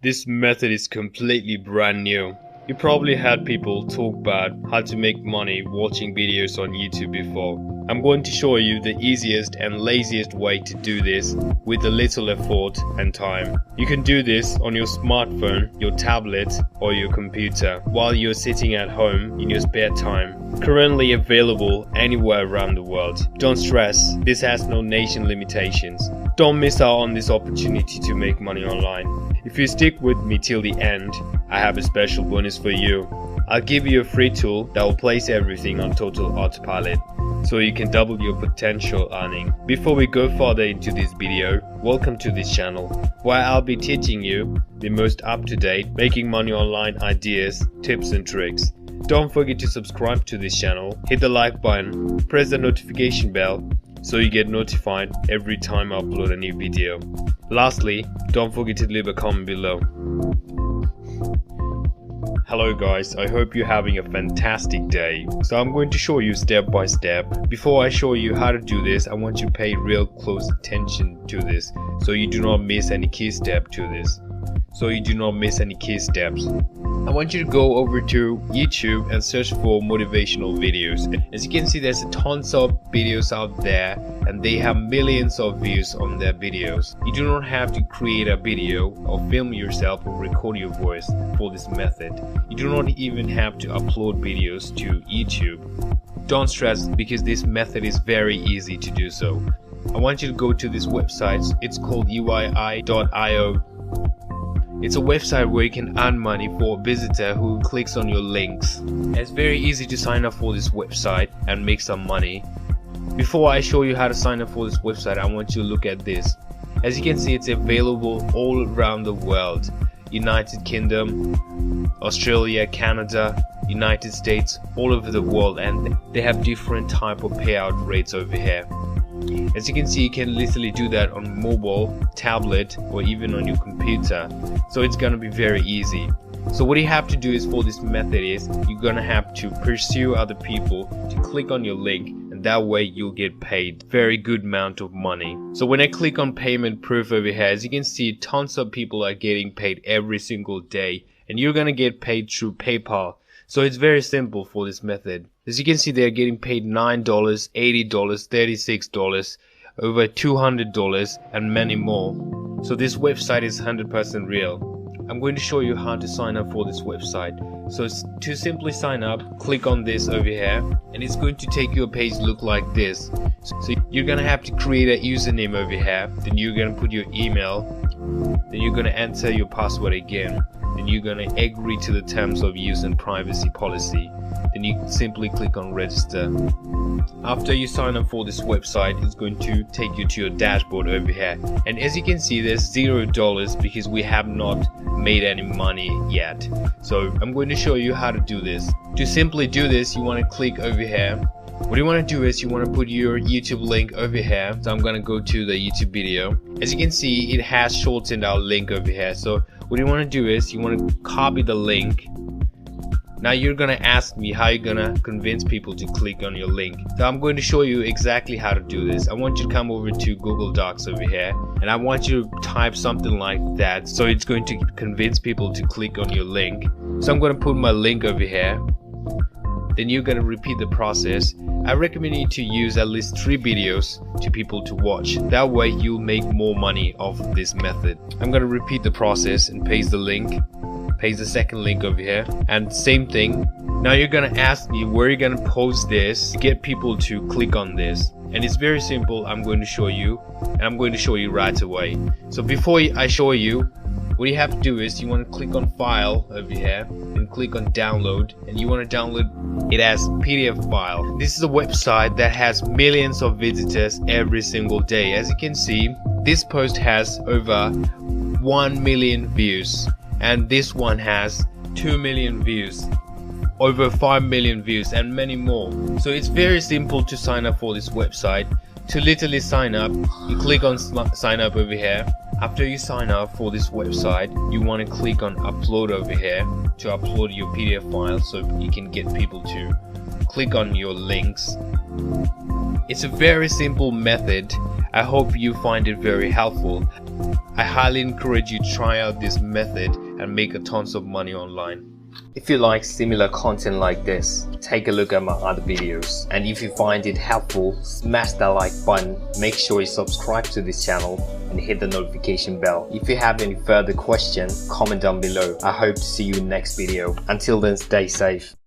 This method is completely brand new. You probably had people talk about how to make money watching videos on YouTube before. I'm going to show you the easiest and laziest way to do this with a little effort and time. You can do this on your smartphone, your tablet or your computer while you're sitting at home in your spare time. Currently available anywhere around the world. Don't stress, this has no nation limitations. Don't miss out on this opportunity to make money online. If you stick with me till the end, I have a special bonus for you. I'll give you a free tool that will place everything on total autopilot, so you can double your potential earning. Before we go further into this video, welcome to this channel, where I'll be teaching you the most up-to-date making money online ideas, tips and tricks. Don't forget to subscribe to this channel, hit the like button, press the notification bell so you get notified every time I upload a new video. Lastly, don't forget to leave a comment below. Hello guys, I hope you're having a fantastic day. So I'm going to show you step by step. Before I show you how to do this, I want you to pay real close attention to this so you do not miss any key step to this. I want you to go over to YouTube and search for motivational videos. As you can see, there's tons of videos out there and they have millions of views on their videos. You do not have to create a video or film yourself or record your voice for this method. You do not even have to upload videos to YouTube. Don't stress, because this method is very easy to do so. I want you to go to this website. It's called uii.io. It's a website where you can earn money for a visitor who clicks on your links. It's very easy to sign up for this website and make some money. Before I show you how to sign up for this website, I want you to look at this. As you can see, it's available all around the world. United Kingdom, Australia, Canada, United States, all over the world, and they have different type of payout rates over here. As you can see, you can literally do that on mobile, tablet or even on your computer, so it's gonna be very easy. So what you have to do is, for this method, is you're gonna have to pursue other people to click on your link, and that way you'll get paid very good amount of money. So when I click on payment proof over here, as you can see, tons of people are getting paid every single day, and you're gonna get paid through PayPal. So it's very simple for this method. As you can see, they're getting paid $9, $80, $36, over $200 and many more. So this website is 100% real. I'm going to show you how to sign up for this website. So to simply sign up, click on this over here and it's going to take you a page look like this. So you're gonna have to create a username over here, then you're gonna put your email, then you're gonna enter your password again. Then you're gonna agree to the terms of use and privacy policy. Then you simply click on register. After you sign up for this website, it's going to take you to your dashboard over here. And as you can see, there's $0 because we have not made any money yet. So I'm going to show you how to do this. To simply do this, you want to click over here. What you want to do is you want to put your YouTube link over here. So I'm going to go to the YouTube video. As you can see, it has shortened our link over here. So what you want to do is you want to copy the link. Now you're gonna ask me how you're gonna convince people to click on your link. So I'm going to show you exactly how to do this. I want you to come over to Google Docs over here and I want you to type something like that, so it's going to convince people to click on your link. So I'm going to put my link over here. Then you're gonna repeat the process. I recommend you to use at least 3 videos to people to watch. That way you'll make more money off of this method. I'm gonna repeat the process and paste the link. Paste the second link over here and same thing. Now you're gonna ask me where you're gonna post this to get people to click on this, and it's very simple. I'm going to show you, and I'm going to show you right away. So before I show you, what you have to do is you want to click on file over here and click on download, and you want to download it as PDF file. This is a website that has millions of visitors every single day. As you can see, this post has over 1 million views. And this one has 2 million views, over 5 million views and many more. So it's very simple to sign up for this website. To literally sign up, you click on sign up over here. After you sign up for this website, you want to click on upload over here to upload your PDF file so you can get people to click on your links. It's a very simple method. I hope you find it very helpful. I highly encourage you to try out this method and make a tons of money online. If you like similar content like this, take a look at my other videos, and if you find it helpful, smash that like button, make sure you subscribe to this channel and hit the notification bell. If you have any further questions, comment down below. I hope to see you in next video. Until then, stay safe.